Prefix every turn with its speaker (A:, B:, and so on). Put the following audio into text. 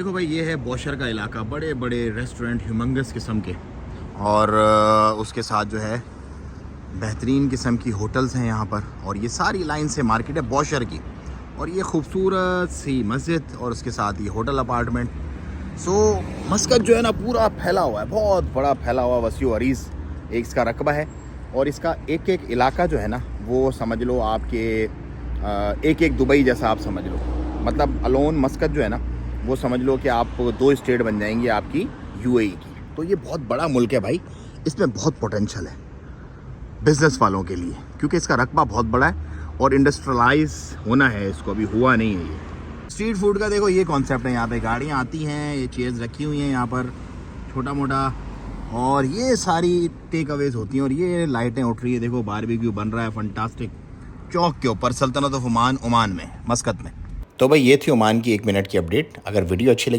A: देखो भाई, ये है बौशर का इलाका, बड़े बड़े रेस्टोरेंट ह्यूमंगस किस्म के, और उसके साथ जो है बेहतरीन किस्म की होटल्स हैं यहाँ पर। और ये सारी लाइन से मार्केट है बौशर की, और ये खूबसूरत सी मस्जिद और उसके साथ ये होटल अपार्टमेंट। सो मस्कत जो है ना पूरा फैला हुआ है, बहुत बड़ा फैला हुआ वसीउ अरीज़ एक इसका रकबा है। और इसका एक एक इलाका जो है ना वो समझ लो आपके एक एक दुबई जैसा आप समझ लो। मतलब अलोन मस्कत जो है ना वो समझ लो कि आप 2 स्टेट बन जाएंगी आपकी यूएई की। तो ये बहुत बड़ा मुल्क है भाई, इसमें बहुत पोटेंशल है बिज़नेस वालों के लिए, क्योंकि इसका रकबा बहुत बड़ा है और इंडस्ट्रियलाइज होना है इसको, अभी हुआ नहीं है ये। स्ट्रीट फूड का देखो ये कॉन्सेप्ट है, यहाँ पे गाड़ियाँ आती हैं, ये चेयर्स रखी हुई हैं यहाँ पर छोटा मोटा, और ये सारी टेक अवेज होती हैं। और ये लाइटें उठ रही है, देखो बारबेक्यू बन रहा है फंटास्टिक चौक के ऊपर, सल्तनत ऑफ ओमान में, मस्कत में। तो भाई ये थी ओमान की 1 मिनट की अपडेट। अगर वीडियो अच्छी लगी